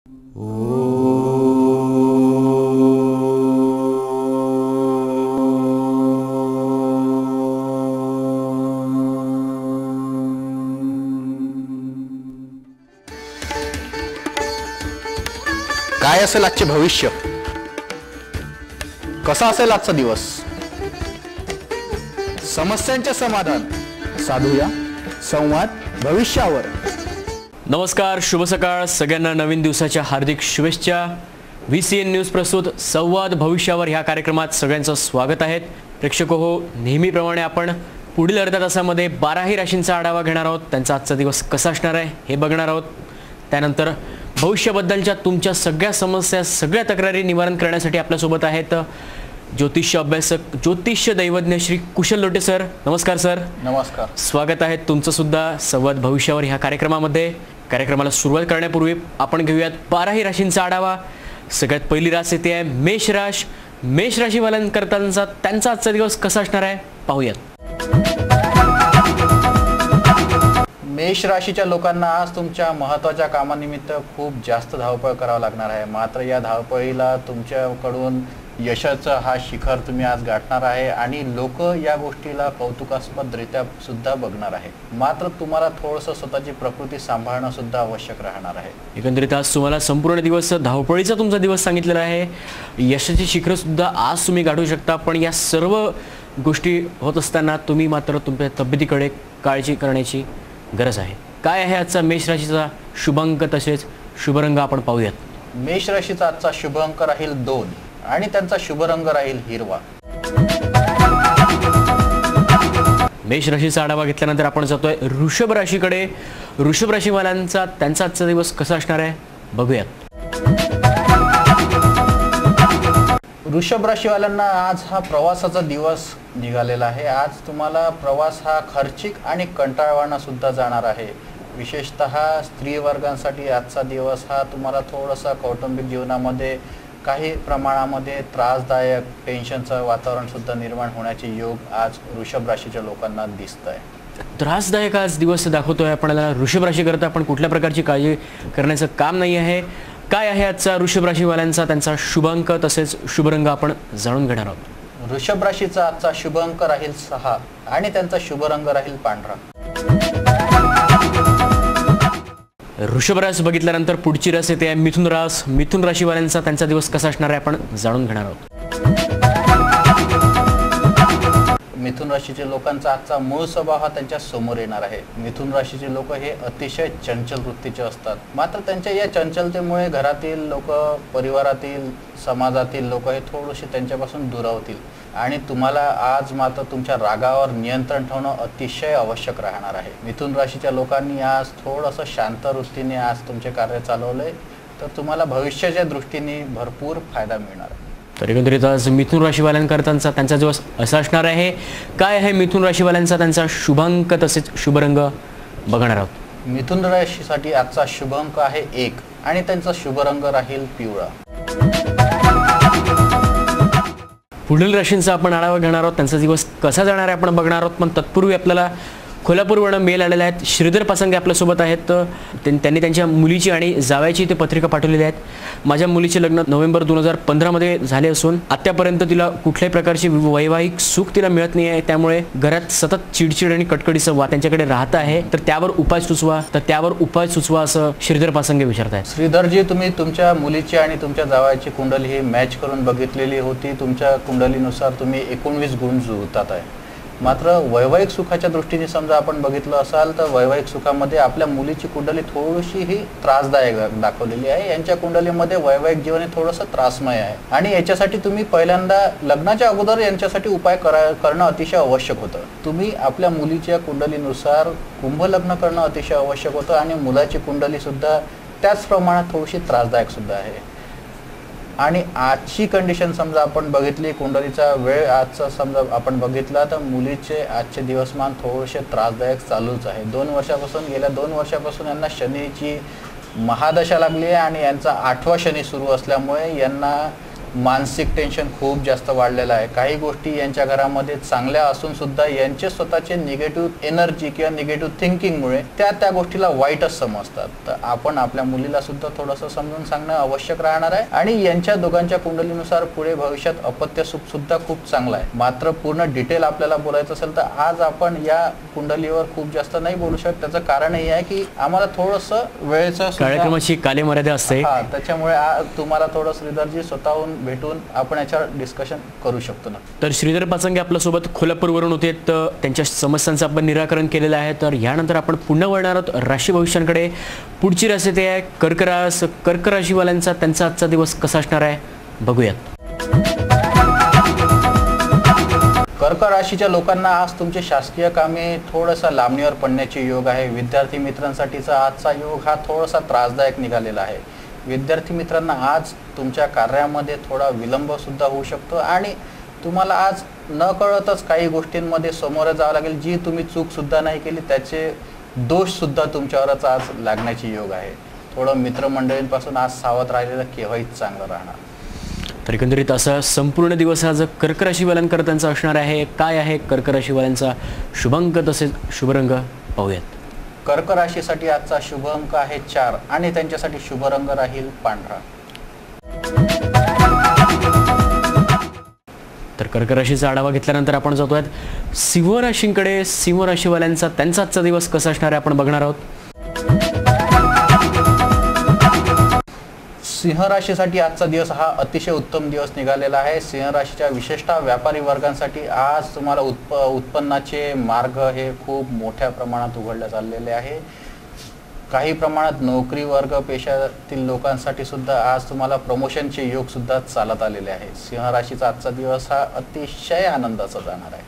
काय असेल आजचे भविष्य, कसा असेल आजचा दिवस, समस्यांचे समाधान साधूया संवाद भविष्यावर. नमस्कार, शुभ सकाळ सगळ्यांना. नवीन दिवसाच्या हार्दिक शुभेच्छा. VCN न्यूज प्रस्तुत संवाद भविष्यावर ह्या कार्यक्रमात सगळ्यांचं स्वागत आहे. प्रेक्षक हो, नेहमीप्रमाणे आपण पुढील अर्ध्या तासामध्ये 12ही राशींचा आढावा घेणार आहोत. त्यांचा आजचा दिवस कसा असणार आहे हे बघणार आहोत. त्यानंतर भविष्याबद्दलच्या तुमच्या सगळ्या समस्या, सगळ्या तक्रारी निवारण करण्यासाठी आपल्यासोबत आहेत ज्योतिष अभ्यासक, ज्योतिष दैवज्ञ श्री कुशल लोटे सर. नमस्कार सर. नमस्कार. स्वागत आहे तुमचं सुद्धा संवाद भविष्यावर ह्या कार्यक्रमामध्ये. कार्यक्रमाला सुरुवात करण्यापूर्वी आपण घेऊयात 12ही राशींचा आढावा. सगळ्यात पहिली रास येते आहे मेष राश. मेष राशीवाल्यांकरता त्यांचा आजचा दिवस कसा असणार आहे पाहूयात. मेष राशीच्या लोकांना आज तुमच्या महत्त्वाच्या कामानिमित्त खूप जास्त धावपळ करावं लागणार आहे. मात्र या धावपळीला तुमच्याकडून यशाचा हा शिखर तुम्ही आज गाठणार आहे आणि लोक या गोष्टीला कौतुकास्पदरित्या सुद्धा बघणार आहे. मात्र तुम्हाला थोडंसं स्वतःची प्रकृती सांभाळणं सुद्धा आवश्यक राहणार आहे. एकंदरीत आज तुम्हाला संपूर्ण दिवस धावपळीचा तुमचा दिवस सांगितलेला आहे. यशाची शिखर सुद्धा आज तुम्ही गाठू शकता. पण या सर्व गोष्टी होत असताना तुम्ही मात्र तुमच्या तब्येतीकडे काळजी करण्याची गरज आहे. काय आहे आजचा मेष राशीचा शुभांक तसेच शुभरंग आपण पाहूयात. मेष राशीचा आजचा शुभ अंक राहील 2 आणि त्यांचा शुभ रंग राहील हिरवा. मेष राशीचा आढावा घेतल्यानंतर आपण जातोय वृषभ राशीकडे. वृषभ राशीवाल्यांचा त्यांचा आजचा दिवस कसा असणार आहे बघूयात. वृषभ राशीवाल्यांना आज हा प्रवासाचा दिवस निघालेला आहे. आज तुम्हाला प्रवास हा खर्चिक आणि कंटाळवाणा सुद्धा जाणार आहे. विशेषतः स्त्री वर्गांसाठी आजचा दिवस हा तुम्हाला थोडासा कौटुंबिक जीवनामध्ये काही प्रमाणामध्ये त्रासदायक टेन्शनचं वातावरण सुद्धा निर्माण होण्याचे योग आज वृषभ राशीच्या लोकांना दिसत आहे. त्रासदायक आज दिवस दाखवतोय आपल्याला. वृषभ राशी करता आपण कुठल्या प्रकारची काळजी करण्याचं काम नाही आहे. काय आहे आजचा वृषभ राशीवाल्यांचा त्यांचा शुभांक तसेच शुभरंग आपण जाणून घेणार आहोत. वृषभ राशीचा आजचा शुभ अंक राहील 6 आणि त्यांचा शुभ रंग राहील पांढरा. वृषभ रास बघितल्यानंतर पुढची रास येते मिथुन रास. मिथुन राशीवाल्यांचा त्यांचा दिवस कसा असणार आहे आपण जाणून घेणार आहोत. मिथुन राशीच्या लोकांचा आजचा मूळ स्वभाव हा त्यांच्या समोर येणार आहे. मिथुन राशीचे लोक हे अतिशय चंचल वृत्तीचे असतात. मात्र त्यांच्या या चंचलतेमुळे घरातील लोक, परिवारातील, समाजातील लोक हे थोडेसे त्यांच्यापासून दुरावतील आणि तुम्हाला आज मात्र तुमच्या रागावर नियंत्रण ठेवणं अतिशय आवश्यक राहणार आहे. मिथुन राशीच्या लोकांनी आज थोडंसं शांत वृत्तीने आज तुमचे कार्य चालवले तर तुम्हाला भविष्याच्या दृष्टीने भरपूर फायदा मिळणार आहे. तर एकंदरीत आज मिथुन राशीवाल्यांकरता त्यांचा दिवस असा असणार आहे. काय आहे मिथुन राशीवाल्यांचा त्यांचा शुभांक तसेच शुभरंग बघणार आहोत. मिथुन राशीसाठी आजचा शुभ अंक आहे 1 आणि त्यांचा शुभ रंग राहील पिवळा. पुढील राशींचा आपण आढावा घेणार आहोत. त्यांचा दिवस कसा जाणार आहे आपण बघणार आहोत. पण तत्पूर्वी आपल्याला कोल्हापूरवरून मेल आलेले आहेत. श्रीधर पासंगे आपल्यासोबत आहेत. त्यांनी त्यांच्या मुलीची आणि जावयाची ते पत्रिका पाठवलेली आहेत. माझ्या मुलीचे लग्न नोव्हेंबर 2015 मध्ये झाले असून आत्तापर्यंत तिला कुठल्याही प्रकारची वैवाहिक सुख तिला मिळत नाही आहे. त्यामुळे घरात सतत चिडचिड आणि कटकडीचं वाद त्यांच्याकडे राहत आहे. तर त्यावर उपाय सुचवा असं श्रीधर पासंगे विचारत आहेत. श्रीधरजी, तुम्ही तुमच्या मुलीची आणि तुमच्या जावयाची कुंडली ही मॅच करून बघितलेली होती. तुमच्या कुंडलीनुसार तुम्ही 19 गुण जुळतात आहे. मात्र वैवाहिक सुखाच्या दृष्टीने समजा आपण बघितलं असाल तर वैवाहिक सुखामध्ये आपल्या मुलीची कुंडली थोडीशी ही त्रासदायक दाखवलेली आहे. यांच्या कुंडलीमध्ये वैवाहिक जीवन हे थोडंसं त्रासमय आहे आणि याच्यासाठी तुम्ही पहिल्यांदा लग्नाच्या अगोदर यांच्यासाठी उपाय करणं अतिशय आवश्यक होतं. तुम्ही आपल्या मुलीच्या कुंडलीनुसार कुंभ लग्न करणं अतिशय आवश्यक होतं आणि मुलाची कुंडली सुद्धा त्याच प्रमाणात थोडीशी त्रासदायक सुद्धा आहे. आणि आजची कंडिशन समजा आपण बघितली, कुंडलीचा वेळ आजचा समजा आपण बघितला तर मुलीचे आजचे दिवसमान थोडेसे त्रासदायक चालूच आहे. गेल्या 2 वर्षापासून यांना शनीची महादशा लागली आहे आणि यांचा 8वा शनी सुरू असल्यामुळे यांना मानसिक टेन्शन खूप जास्त वाढलेलं आहे. काही गोष्टी यांच्या घरामध्ये चांगल्या असून सुद्धा यांचे स्वतःचे निगेटिव्ह एनर्जी किंवा निगेटिव्ह थिंकिंगमुळे त्या गोष्टीला वाईटच समजतात. तर आपण आपल्या मुलीला सुद्धा थोडंसं समजून सांगणं आवश्यक राहणार आहे. आणि यांच्या दोघांच्या कुंडलीनुसार पुढे भविष्यात अपत्य सुख सुद्धा खूप चांगलं आहे. मात्र पूर्ण डिटेल आपल्याला बोलायचं असेल तर आज आपण या कुंडलीवर खूप जास्त नाही बोलू शकत. त्याचं कारण हे आहे की आम्हाला थोडंसं वेळेचं कार्यक्रमाची कालमर्यादा असते. त्याच्यामुळे तुम्हाला थोडं श्रीधरजी स्वतःहून भेटून आपण याच्यावर डिस्कशन करू शकतो ना. तर श्रीधर पाचंगे आपल्यासोबत कोल्हापूरवरून होते. तर त्यांच्या समस्यांचं आपण निराकरण केलेलं आहे. तर यानंतर आपण पुन्हा वळणार आहोत राशी भविष्यांकडे. पुढची राशी ते आहे कर्क राशीवाल्यांचा त्यांचा आजचा दिवस कसा असणार आहे बघूयात. कर्क राशीच्या लोकांना आज तुमचे शासकीय कामे थोडासा लांबणीवर पडण्याचे योग आहे. विद्यार्थी मित्रांसाठीचा आजचा योग हा थोडासा त्रासदायक निघालेला आहे. विद्यार्थी मित्रांना आज तुमच्या कार्यामध्ये थोडा विलंब सुद्धा होऊ शकतो आणि तुम्हाला आज न कळतच काही गोष्टींमध्ये समोर जावं लागेल. जी तुम्ही चूक सुद्धा नाही केली त्याचे दोष सुद्धा तुमच्यावरच आज लागण्याचे योग आहे. थोडं मित्रमंडळींपासून आज सावध राहिलेलं केव्हाहीच चांगलं राहणार. तर एकंदरीत असा संपूर्ण दिवस आज कर्क राशीवाल्यांकरता त्यांचा असणार आहे. काय आहे कर्क राशीवाल्यांचा शुभांक तसेच शुभरंग पाहूयात. कर्क राशीसाठी आजचा शुभ अंक आहे 4 आणि त्यांच्यासाठी शुभ रंग राहील पांढरा. तर कर्क राशीचा आढावा घेतल्यानंतर आपण जातोय सिंह राशींकडे. सिंह राशीवाल्यांचा त्यांचा आजचा दिवस कसा असणार आहे आपण बघणार आहोत. सिंह राशीसाठी आजचा दिवस हा अतिशय उत्तम दिवस निघालेला आहे. सिंह राशीच्या विशेषतः व्यापारी वर्गांसाठी आज तुम्हाला उत्पन्नाचे मार्ग हे खूप मोठ्या प्रमाणात उघडले चाललेले आहे. काही प्रमाणात नोकरी वर्ग पेशातील लोकांसाठी सुद्धा आज तुम्हाला प्रमोशनचे योग सुद्धा चालत आलेले आहे. सिंह राशीचा आजचा दिवस हा अतिशय आनंदाचा जाणार आहे.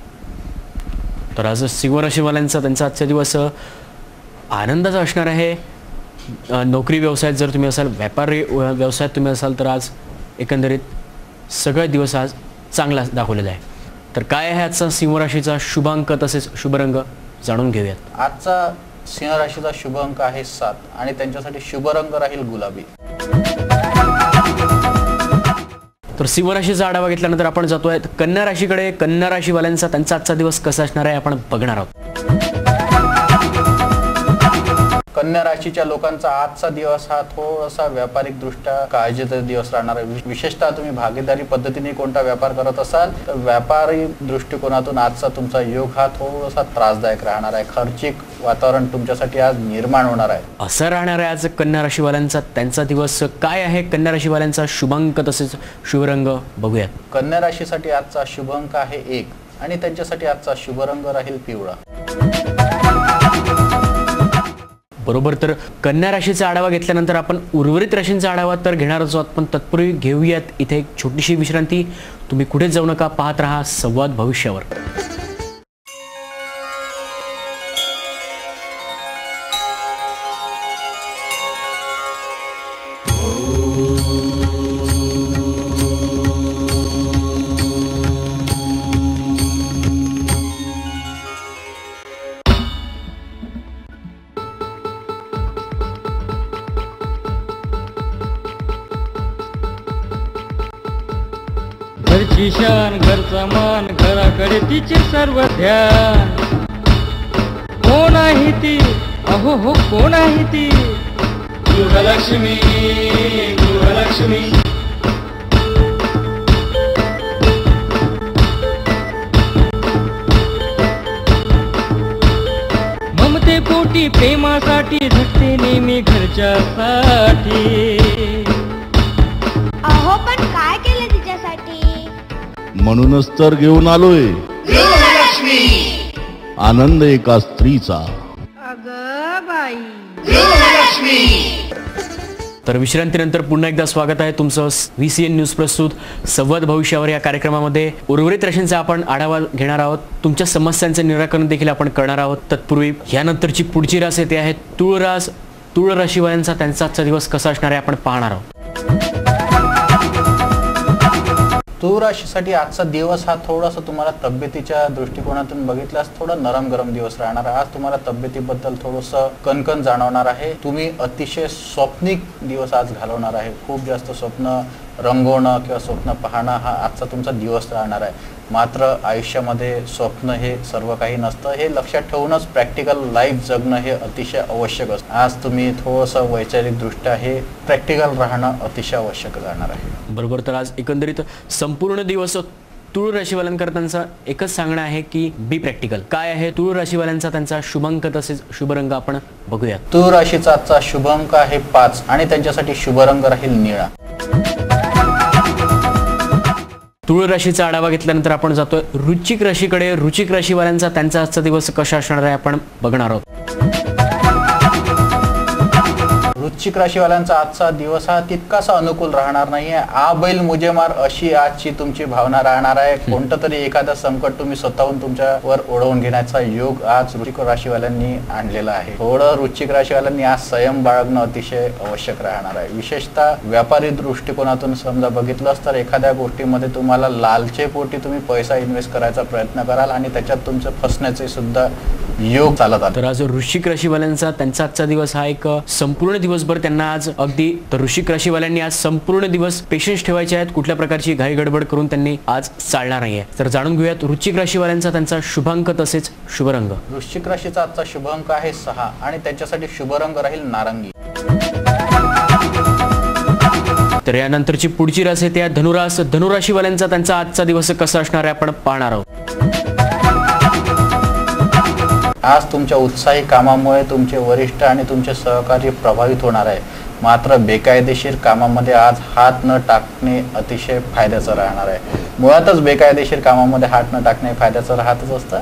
तर आज सिंह राशीवाल्यांचा त्यांचा आजचा दिवस आनंदाचा असणार आहे. नोकरी व्यवसायात जर तुम्ही असाल, व्यापारी व्यवसायात तुम्ही असाल तर आज एकंदरीत सगळे दिवस आज चांगला दाखवलेला आहे. तर काय आहे आजचा सिंह राशीचा शुभांक तसेच शुभरंग जाणून घेऊयात. आजचा सिंह राशीचा शुभ अंक आहे 7 आणि त्यांच्यासाठी शुभ रंग राहील गुलाबी. तर सिंह राशीचा आढावा घेतल्यानंतर आपण जातोय कन्या राशीकडे. कन्या राशीवाल्यांचा त्यांचा आजचा दिवस कसा असणार आहे आपण बघणार आहोत. कन्या राशीच्या लोकांचा आजचा दिवस हा थोडासा व्यापारिक दृष्ट्या काळजीचा दिवस राहणार आहे. विशेषतः तुम्ही भागीदारी पद्धतीने कोणता व्यापार करत असाल तर व्यापारी दृष्टिकोनातून आजचा तुमचा योग हा थोडासा त्रासदायक राहणार आहे. खर्चिक वातावरण तुमच्यासाठी आज निर्माण होणार आहे. असं राहणार आहे आज कन्या राशीवाल्यांचा त्यांचा दिवस. काय आहे कन्या राशीवाल्यांचा शुभांक तसेच शुभरंग बघूयात. कन्या राशीसाठी आजचा शुभ अंक आहे 1 आणि त्यांच्यासाठी आजचा शुभ रंग राहील पिवळा. बरोबर. तर कन्या राशीचा आढावा घेतल्यानंतर आपण उर्वरित राशींचा आढावा तर घेणारच आहोत, पण तत्पूर्वी घेऊयात इथे एक छोटीशी विश्रांती. तुम्ही कुठेच जाऊ नका, पाहत रहा संवाद भविष्यावर. घरची शान घरचा मान घराकडे तिचे सर्व ध्यान. कोण आहे ती अहो हो कोण आहे ती गृहलक्ष्मी गृहलक्ष्मी. ममते पोटी प्रेमासाठी झटते नेहमी घरच्यासाठी. अहो पण काय केलं तिच्यासाठी. म्हणूनच तर घेऊन आलोय आनंद एका स्त्रीचा. अगं बाई. तर विश्रांतीनंतर पुन्हा एकदा स्वागत आहे तुमचं VCN न्यूज प्रस्तुत संवाद भविष्यावर या कार्यक्रमामध्ये. उर्वरित राशींचा आपण आढावा घेणार आहोत, तुमच्या समस्यांचे निराकरण देखील आपण करणार आहोत. तत्पूर्वी यानंतरची पुढची रास येते आहे तुळ राशीवाल्यांचा त्यांचा आजचा दिवस कसा असणार आहे आपण पाहणार आहोत. तुळ राशीसाठी आजचा दिवस हा थोडासा तुम्हाला तब्येतीच्या दृष्टिकोनातून बघितल्यास थोडा नरम गरम दिवस राहणार आहे. आज तुम्हाला तब्येतीबद्दल थोडंसं कणकण जाणवणार आहे. तुम्ही अतिशय स्वप्निक दिवस आज घालवणार आहे. खूप जास्त स्वप्न रंगवणं किंवा स्वप्न पाहणं हा आजचा तुमचा दिवस राहणार आहे. मात्र आयुष्यामध्ये स्वप्न हे सर्व काही नसतं, हे लक्षात ठेवूनच प्रॅक्टिकल लाईफ जगणं हे अतिशय आवश्यक असतं. आज तुम्ही थोडंसं वैचारिकदृष्ट्या हे प्रॅक्टिकल राहणं अतिशय आवश्यक राहणार आहे. बरोबर. तर आज एकंदरीत संपूर्ण दिवस तुळ राशीवाल्यांकरतांचा एकच सांगणं आहे की बी प्रॅक्टिकल. काय आहे तुळ राशीवाल्यांचा त्यांचा शुभांक तसेच शुभरंग आपण बघूया. तुळ राशीचा आजचा शुभांक आहे 5 आणि त्यांच्यासाठी शुभरंग राहील निळा. तुळ राशीचा आढावा घेतल्यानंतर आपण जातोय वृश्चिक राशीकडे. वृश्चिक राशीवाल्यांचा त्यांचा आजचा दिवस कसा असणार आहे आपण बघणार आहोत. वृश्चिक राशीवाल्यांचा आजचा दिवस हा तितकासा अनुकूल राहणार नाहीये. आ बैल मुझे मार अशी आजची तुमची भावना राहणार आहे. कोणतं तरी एखादं संकट तुम्ही स्वतःहून तुमच्यावर ओढवून घेण्याचा योग आज वृश्चिक राशीवाल्यांनी आणलेला आहे. थोडं वृश्चिक राशीवाल्यांनी आज संयम बाळगणं अतिशय आवश्यक राहणार आहे. विशेषतः व्यापारी दृष्टिकोनातून समजा बघितलंच तर एखाद्या गोष्टीमध्ये तुम्हाला लालचेपोटी तुम्ही पैसा इन्व्हेस्ट करायचा प्रयत्न कराल आणि त्याच्यात तुमचं फसण्याचे सुद्धा योग चालत आहे. तर आज वृश्चिक राशीवाल्यांचा त्यांचा आजचा दिवस हा एक संपूर्ण दिवसभर त्यांना आज अगदी तर वृश्चिक राशीवाल्यांनी आज संपूर्ण दिवस पेशन्स ठेवायचे आहेत. कुठल्या प्रकारची घाई गडबड करून त्यांनी आज चालणार नाहीये. तर जाणून घेऊयात वृश्चिक राशीवाल्यांचा त्यांचा शुभांक तसेच शुभरंग. वृश्चिक राशीचा आजचा शुभांक आहे 6 आणि त्यांच्यासाठी शुभरंग राहील नारंगी. तर यानंतरची पुढची रास आहे त्या धनुरास. धनुराशीवाल्यांचा त्यांचा आजचा दिवस कसा असणार आहे आपण पाहणार आहोत. आज तुमच्या उत्साही कामामुळे तुमचे वरिष्ठ आणि तुमचे सहकारी प्रभावित होणार आहे. मात्र बेकायदेशीर कामामध्ये आज हात न टाकणे अतिशय फायद्याचं राहणार आहे. मुळातच बेकायदेशीर कामामध्ये हात न टाकणे फायद्याचं राहतच असतं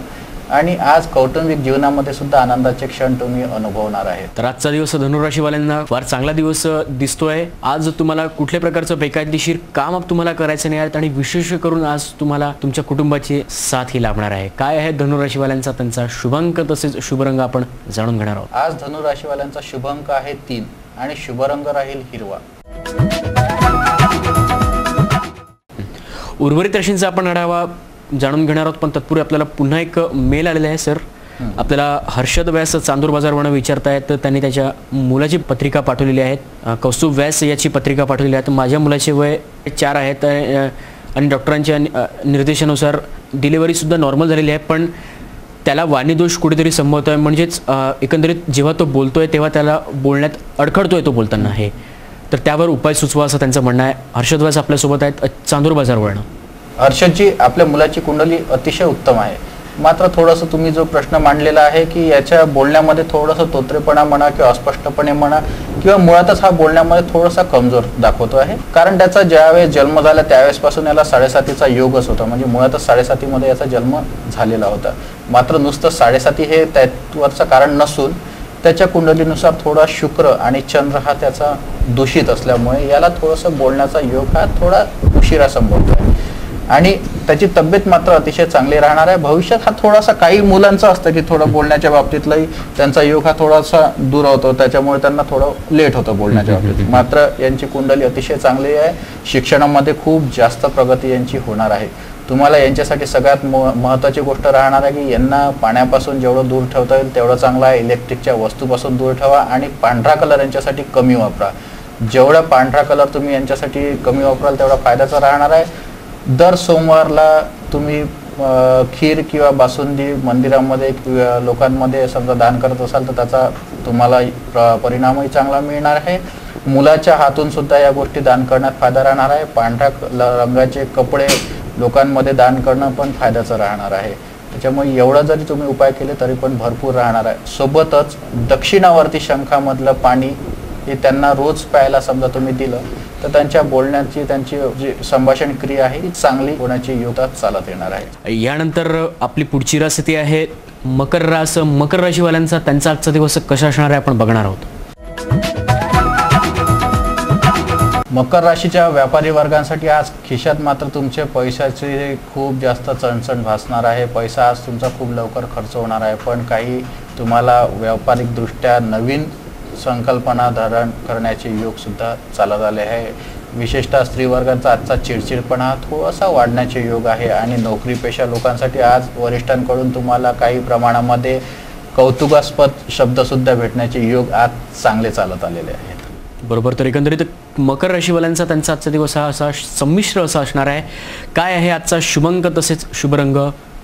आणि आज कौटुंबिक जीवनामध्ये सुद्धा आनंदाचे क्षण तुम्ही अनुभवणार आहेत. तर आजचा दिवस धनुराशीवाल्यांना फार चांगला दिवस दिसतोय. आज तुम्हाला कुठल्या प्रकारचं बेकायदेशीर काम तुम्हाला करायचं नाही आणि विशेष करून आज तुम्हाला तुमच्या कुटुंबाची साथ ही लाभणार आहे. काय आहे धनुराशीवाल्यांचा त्यांचा शुभांक तसेच शुभरंग आपण जाणून घेणार आहोत. आज धनुराशीवाल्यांचा शुभांक आहे 3 आणि शुभरंग राहील हिरवा. उर्वरित राशींचा आपण आढावा जाणून घेणार आहोत, पण तत्पूर्वी आपल्याला पुन्हा एक मेल आलेला आहे. सर, आपल्याला हर्षद व्यास चांदूर बाजारवरून विचारतायत. तर त्यांनी त्याच्या मुलाची पत्रिका पाठवलेली आहे. कौस्तुभ व्यास याची पत्रिका पाठवलेली आहे. माझ्या मुलाचे वय 4 आहेत आणि डॉक्टरांच्या निर्देशानुसार डिलिव्हरीसुद्धा नॉर्मल झालेली आहे, पण त्याला वाणीदोष कुठेतरी संभवतोय. म्हणजेच एकंदरीत जेव्हा तो बोलतोय तेव्हा त्याला बोलण्यात अडखळतोय तो बोलताना आहे. तर त्यावर उपाय सुचवा असं त्यांचं म्हणणं आहे. हर्षद व्यास आपल्यासोबत आहेत चांदूर बाजारवरून. हर्षदजी, आपल्या मुलाची कुंडली अतिशय उत्तम आहे. मात्र थोडंसं तुम्ही जो प्रश्न मांडलेला आहे की याच्या बोलण्यामध्ये थोडंसं तोत्रेपणा म्हणा किंवा अस्पष्टपणे म्हणा किंवा मुळातच हा बोलण्यामध्ये थोडासा कमजोर दाखवतो आहे. कारण त्याचा ज्यावेळेस जन्म झाला त्यावेळेसपासून याला 7.5चा योगच होता. म्हणजे मुळातच 7.5 याचा जन्म झालेला होता. मात्र नुसतं 7.5 हे त्यावरचं कारण नसून त्याच्या कुंडलीनुसार थोडा शुक्र आणि चंद्र हा त्याचा दूषित असल्यामुळे याला थोडंसं बोलण्याचा योग हा थोडा उशिरा संभवतो आहे आणि त्याची तब्येत मात्र अतिशय चांगली राहणार आहे. भविष्यात हा थोडासा काही मुलांचं असतं की थोडं बोलण्याच्या बाबतीतलाही त्यांचा योग हा थोडासा दूर होतो, त्याच्यामुळे त्यांना थोडं लेट होतं बोलण्याच्या बाबतीत. मात्र यांची कुंडली अतिशय चांगली आहे. शिक्षणामध्ये खूप जास्त प्रगती यांची होणार आहे. तुम्हाला यांच्यासाठी सगळ्यात महत्त्वाची गोष्ट राहणार आहे की यांना पाण्यापासून जेवढं दूर ठेवता येईल तेवढं चांगलं आहे. इलेक्ट्रिकच्या वस्तूपासून दूर ठेवा आणि पांढरा कलर यांच्यासाठी कमी वापरा. जेवढा पांढरा कलर तुम्ही यांच्यासाठी कमी वापराल तेवढा फायद्याचा राहणार आहे. दर सोमवारला तुम्ही खीर किंवा बासुंदी मंदिरामध्ये लोकांमध्ये समजा दान करत असाल तर त्याचा तुम्हाला परिणामही चांगला मिळणार आहे. मुलाच्या हातून सुद्धा या गोष्टी दान करण्यात फायदा राहणार आहे. पांढऱ्या रंगाचे कपडे लोकांमध्ये दान करणं पण फायद्याचं राहणार आहे. त्याच्यामुळे एवढा जरी तुम्ही उपाय केले तरी पण भरपूर राहणार आहे. सोबतच दक्षिणावर्ती शंखामधलं पाणी हे त्यांना रोज प्यायला समजा तुम्ही दिलं तर त्यांच्या बोलण्याची त्यांची जी संभाषण क्रिया आहे ती चांगली होण्याची योग्यता चालत येणार आहे. यानंतर आपली पुढची रास ती आहे मकर रास. मकर राशीवाल्यांचा त्यांचा आजचा दिवस कसा असणार आहे आपण बघणार आहोत. मकर राशीच्या व्यापारी वर्गांसाठी आज खिशात मात्र तुमचे पैशाचे खूप जास्त चणचण भासणार आहे. पैसा आज तुमचा खूप लवकर खर्च होणार आहे, पण काही तुम्हाला व्यावसायिकदृष्ट्या नवीन संकल्पना धारण करण्याचे योग सुद्धा चालत आले आहे. विशेषतः स्त्रीवर्गाचा आजचा चिडचिडपणा थोडासा वाढण्याचे योग आहे आणि नोकरी पेशा लोकांसाठी आज वरिष्ठांकडून तुम्हाला काही प्रमाणामध्ये कौतुकास्पद शब्दसुद्धा भेटण्याचे योग आज चांगले चालत आलेले आहेत. बरोबर. तर एकंदरीत मकर राशीवाल्यांचा त्यांचा आजचा दिवस हा असा संमिश्र असा असणार आहे. काय आहे आजचा शुभंक तसेच शुभरंग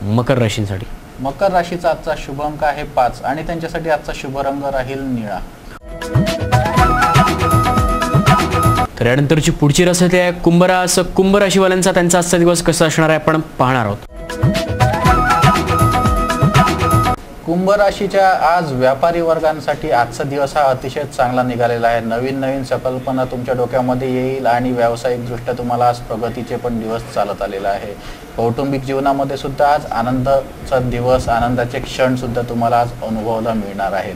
मकर राशींसाठी? मकर राशीचा आजचा शुभ अंक आहे 5 आणि त्यांच्यासाठी आजचा शुभ रंग राहील निळा. तर यानंतरची पुढची रास आहे कुंभ रास. कुंभ राशीवाल्यांचा त्यांचा आजचा दिवस कसा असणार आहे आपण पाहणार आहोत. कुंभ राशीच्या आज व्यापारी वर्गांसाठी आजचा दिवस हा अतिशय चांगला निघालेला आहे. नवीन नवीन संकल्पना तुमच्या डोक्यामध्ये येईल आणि व्यावसायिकदृष्ट्या तुम्हाला आज प्रगतीचे पण दिवस चालत आलेला आहे. कौटुंबिक जीवनामध्ये सुद्धा आज आनंदाचा दिवस, आनंदाचे क्षण सुद्धा तुम्हाला आज अनुभवायला मिळणार आहेत.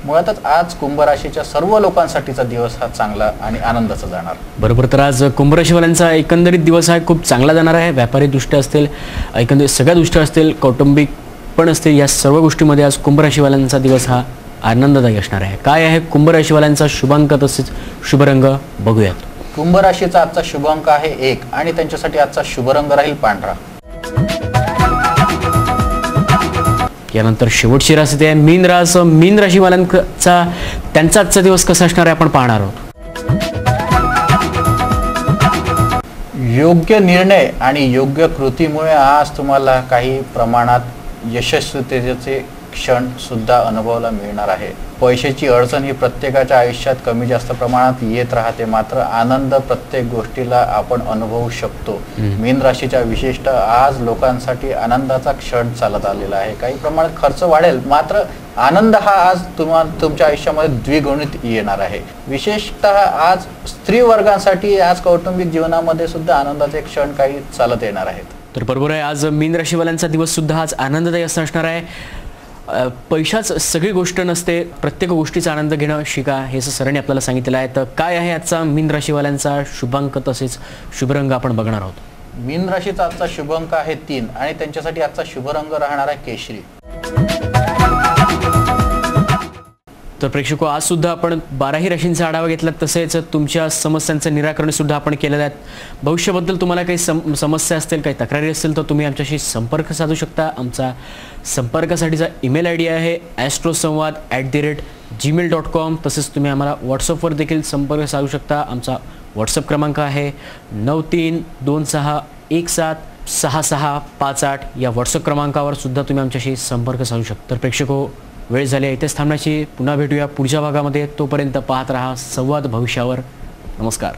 मुळातच आज कुंभ राशीच्या सर्व लोकांसाठीचा दिवस हा चांगला आणि आनंदाचा जाणार. बरोबर. तर आज कुंभ राशीवाल्यांचा एकंदरीत दिवस हा खूप चांगला जाणार आहे. व्यापारी दृष्ट्या असतील, एकंदरीत सगळ्या दृष्ट्या असतील, कौटुंबिक पण असतील, या सर्व गोष्टीमध्ये आज कुंभ राशीवाल्यांचा दिवस हा आनंददायी असणार आहे. काय आहे कुंभ राशीवाल्यांचा शुभांक तसेच शुभरंग बघूयात. कुंभ राशीचा आजचा शुभ अंक आहे 1 आणि त्यांच्यासाठी आजचा शुभ रंग राहील पांढरा. यानंतर शेवटची राशी आहे मीन रास. मीन राशीवाल्यांचा त्यांचा आजचा दिवस कसा असणार आहे आपण पाहणार आहोत. योग्य निर्णय आणि योग्य कृतीमुळे आज तुम्हाला काही प्रमाणात यशस्वीतेचे क्षण सुद्धा अनुभवायला मिळणार आहे. पैशाची अडचण ही प्रत्येकाच्या आयुष्यात कमी जास्त प्रमाणात येत राहते, मात्र आनंद प्रत्येक गोष्टीला आपण अनुभवू शकतो. मीन राशीच्या विशेषतः आज लोकांसाठी आनंदाचा क्षण चालत आलेला आहे. काही प्रमाणात खर्च वाढेल, मात्र आनंद हा आज तुमच्या आयुष्यामध्ये द्विगुणित येणार आहे. विशेषतः आज स्त्री वर्गांसाठी आज कौटुंबिक जीवनामध्ये सुद्धा आनंदाचे क्षण काही चालत येणार आहेत. तर बरोबर आहे. आज मीन राशीवाल्यांचा दिवस सुद्धा आज आनंददायी असणार आहे. पैशाच सगळी गोष्ट नसते, प्रत्येक गोष्टीचा आनंद घेणं शिका, हे सरांनी आपल्याला सांगितलेलं आहे. तर काय आहे आजचा मीन राशीवाल्यांचा शुभांक तसेच शुभरंग आपण बघणार आहोत. मीन राशीचा आजचा शुभ अंक आहे 3 आणि त्यांच्यासाठी आजचा शुभ रंग राहणार आहे केशरी. तर प्रेक्षको, आज सुद्धा आपण 12ही राशींचा आढावा घेतला, तसेच तुमच्या समस्यांचं निराकरण सुद्धा आपण केलेलं आहे. भविष्याबद्दल तुम्हाला काही समस्या असतील, काही तक्रारी असतील तर तुम्ही आमच्याशी संपर्क साधू शकता. आमचा संपर्कासाठीचा ईमेल ID आहे astrosambad@gmail.com. तसेच तुम्ही आम्हाला व्हॉट्सअपवर देखील संपर्क साधू शकता. आमचा व्हॉट्सअप क्रमांक आहे 9326176658. या व्हॉट्सअप क्रमांकावर सुद्धा तुम्ही आमच्याशी संपर्क साधू शकता. तर प्रेक्षको, वेळ झाली आहे इथेच थांबण्याची. पुन्हा भेटूया पुढच्या भागामध्ये. तोपर्यंत पाहत रहा संवाद भविष्यावर. नमस्कार.